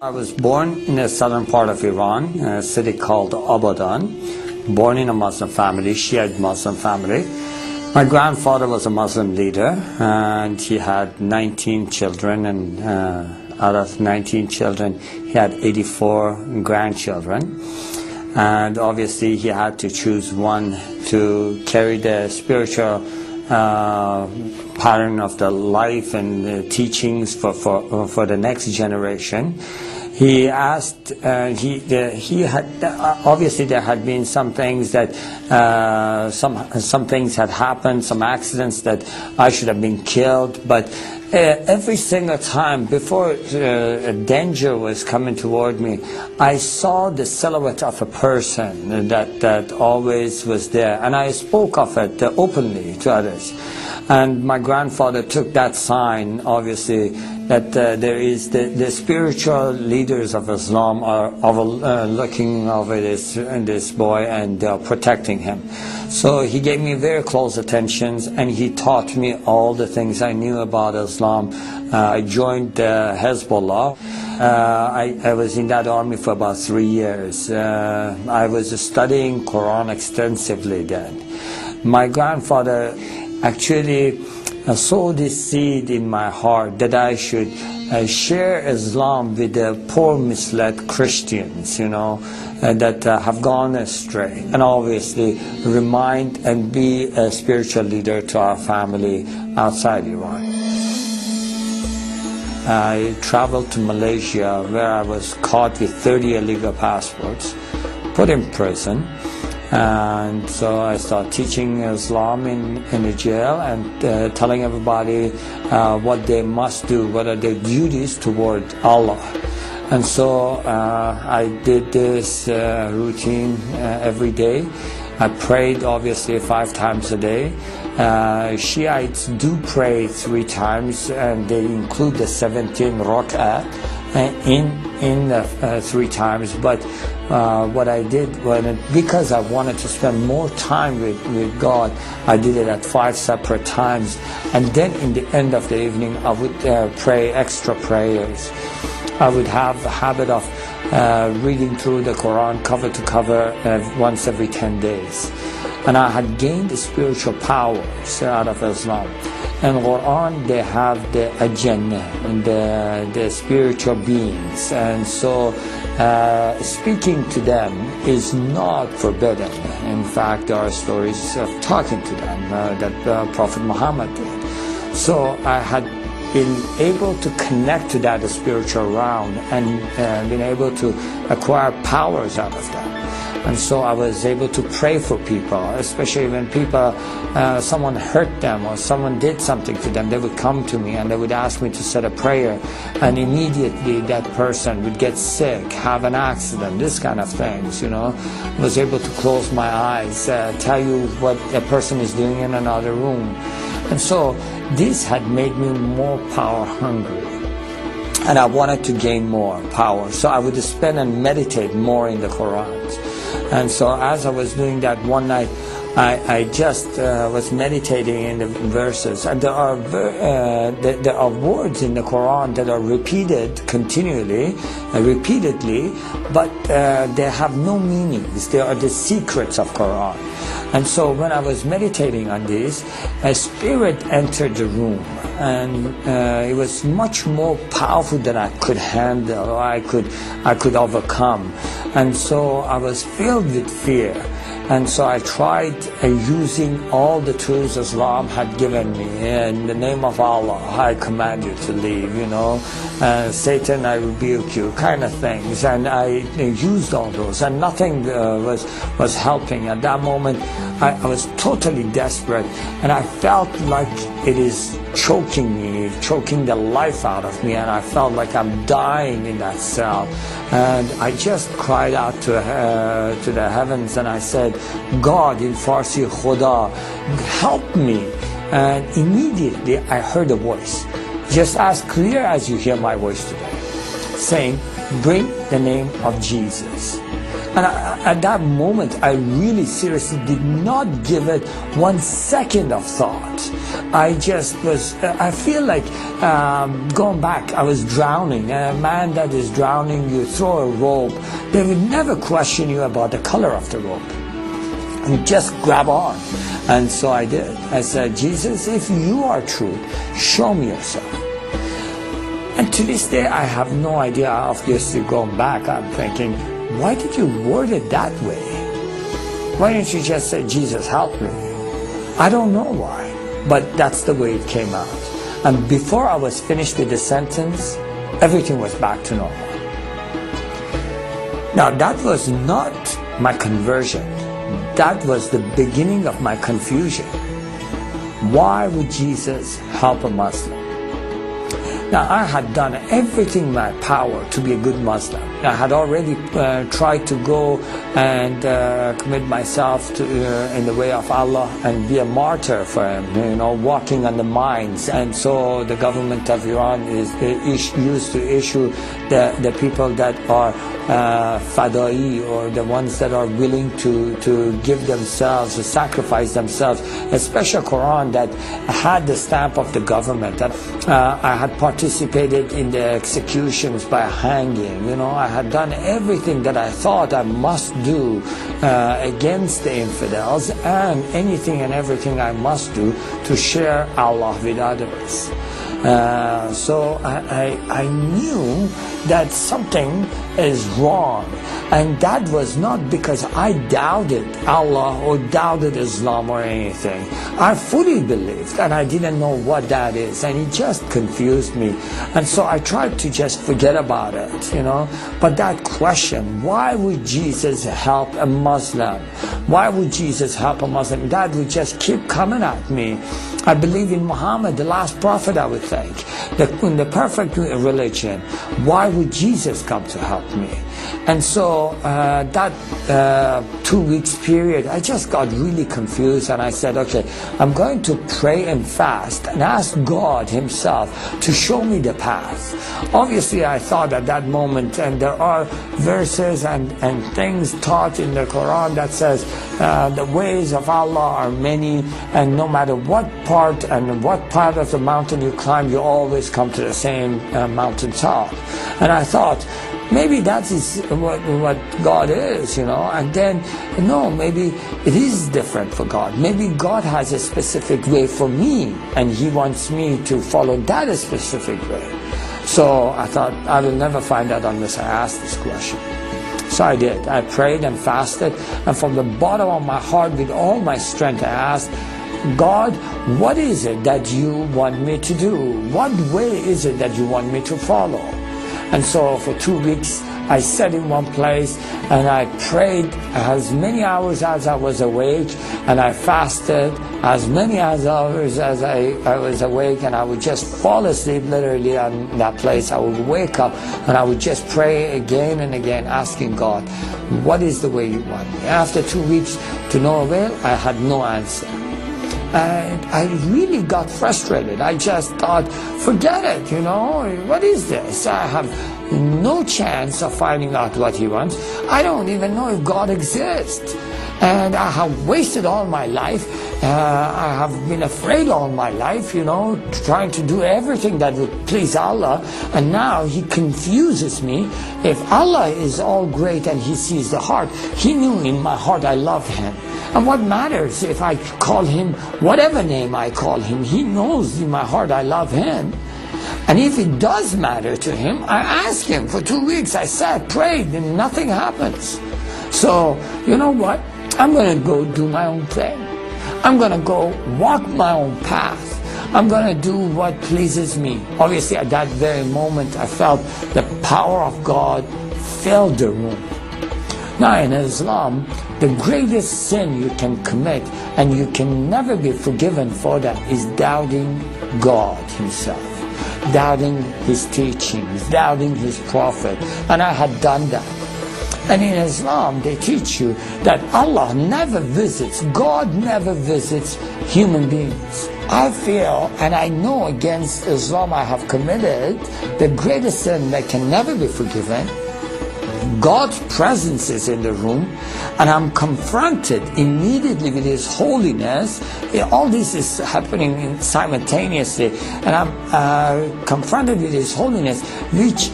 I was born in the southern part of Iran, a city called Abadan. Born in a Muslim family, Shiite Muslim family. My grandfather was a Muslim leader, and he had 19 children, and out of 19 children, he had 84 grandchildren. And obviously, he had to choose one to carry the spiritual pattern of the life and the teachings for the next generation. He asked, he had, obviously there had been some things that, some things had happened, some accidents that I should have been killed, but every single time before a danger was coming toward me, I saw the silhouette of a person that always was there, and I spoke of it openly to others. And my grandfather took that sign, obviously, that there is the spiritual leaders of Islam are looking over this boy and protecting him. So he gave me very close attentions, and he taught me all the things I knew about Islam. I joined Hezbollah. I was in that army for about 3 years. I was studying Quran extensively then. My grandfather actually sowed this seed in my heart that I should share Islam with the poor, misled Christians, you know, that have gone astray, and obviously remind and be a spiritual leader to our family outside Iran. I traveled to Malaysia, where I was caught with 30 illegal passports, put in prison. And so I started teaching Islam in the jail and telling everybody what they must do, what are their duties toward Allah. And so I did this routine every day. I prayed obviously 5 times a day. Shiites do pray 3 times, and they include the 17 rak'ah in the 3 times. But what I did, because I wanted to spend more time with God, I did it at 5 separate times. And then in the end of the evening, I would pray extra prayers. I would have the habit of reading through the Quran cover to cover once every 10 days. And I had gained the spiritual powers out of Islam. In Quran, they have the Jannah and the spiritual beings, and so speaking to them is not forbidden. In fact, there are stories of talking to them that Prophet Muhammad did. So I had been able to connect to that spiritual realm and been able to acquire powers out of that. And so I was able to pray for people, especially when people, someone hurt them or someone did something to them. They would come to me and they would ask me to say a prayer, and immediately that person would get sick, have an accident, this kind of things, you know. I was able to close my eyes, tell you what a person is doing in another room. And so this had made me more power hungry. And I wanted to gain more power. So I would spend and meditate more in the Quran. And so as I was doing that one night, I just was meditating in the verses, and there are words in the Quran that are repeated continually, repeatedly, but they have no meanings. They are the secrets of Quran. And so when I was meditating on this, a spirit entered the room, and it was much more powerful than I could handle, or I could overcome. And so I was filled with fear. And so I tried using all the tools Islam had given me. In the name of Allah, I command you to leave, you know. Satan, I rebuke you, kind of things. And I used all those, and nothing was helping. At that moment, I was totally desperate, and I felt like it is choking me, choking the life out of me, and I felt like I'm dying in that cell. And I just cried out to the heavens, and I said, God, in Farsi, Khuda, help me. And immediately I heard a voice, just as clear as you hear my voice today, saying, bring the name of Jesus. And at that moment, I really seriously did not give it 1 second of thought. I just was, I feel like going back, I was drowning. And a man that is drowning, you throw a rope, they would never question you about the color of the rope. And just grab on. And so I did. I said, Jesus, if you are true, show me yourself. And to this day, I have no idea. Obviously, going back, I'm thinking, why did you word it that way? Why didn't you just say, Jesus, help me? I don't know why, but that's the way it came out. And before I was finished with the sentence, everything was back to normal. Now, that was not my conversion. That was the beginning of my confusion. Why would Jesus help a Muslim? Now, I had done everything in my power to be a good Muslim. I had already tried to go and commit myself to, in the way of Allah and be a martyr for Him, you know, walking on the mines. And so the government of Iran is used to issue the people that are fadai, or the ones that are willing to give themselves, to sacrifice themselves, a special Quran that had the stamp of the government. I had participated in the executions by hanging. You know, I had done everything that I thought I must do against the infidels, and anything and everything I must do to share Allah with others. So I knew that something is wrong, and that was not because I doubted Allah or doubted Islam or anything. I fully believed, and I didn't know what that is, and it just confused me. And so I tried to just forget about it, you know. But that question, why would Jesus help a Muslim? Why would Jesus help a Muslim? That would just keep coming at me. I believe in Muhammad, the last prophet, I would think, in the perfect religion. Why would Jesus come to help me? And so that 2 weeks period, I just got really confused, and I said, okay, I'm going to pray and fast and ask God Himself to show me the path. Obviously, I thought at that moment, and there are verses and things taught in the Quran that says the ways of Allah are many, and no matter what part and what part of the mountain you climb, you always come to the same mountain top. And I thought, maybe that is what God is, you know. And then, no, maybe it is different for God. Maybe God has a specific way for me, and He wants me to follow that specific way. So I thought, I will never find out unless I ask this question. So I did. I prayed and fasted, and from the bottom of my heart, with all my strength, I asked, God, what is it that you want me to do? What way is it that you want me to follow? And so for 2 weeks, I sat in one place and I prayed as many hours as I was awake, and I fasted as many hours as I was awake, and I would just fall asleep literally on that place. I would wake up and I would just pray again and again, asking God, what is the way you want me? After 2 weeks, to no avail, I had no answer. And I really got frustrated. I just thought, forget it, you know, what is this? I have no chance of finding out what He wants. I don't even know if God exists. And I have wasted all my life. I have been afraid all my life, you know, trying to do everything that would please Allah. And now He confuses me. If Allah is all great and He sees the heart, He knew in my heart I love Him. And what matters if I call Him whatever name I call Him? He knows in my heart I love Him. And if it does matter to Him, I ask Him. For 2 weeks I sat, prayed, and nothing happens. So, you know what? I'm going to go do my own thing. I'm going to go walk my own path. I'm going to do what pleases me. Obviously, at that very moment, I felt the power of God filled the room. Now, in Islam, the greatest sin you can commit, and you can never be forgiven for that, is doubting God Himself, doubting His teachings, doubting His prophet. And I had done that. And in Islam, they teach you that Allah never visits, God never visits human beings. I feel, and I know against Islam I have committed the greatest sin that can never be forgiven God's presence is in the room, and I'm confronted immediately with His holiness. All this is happening simultaneously, and I'm confronted with His holiness, which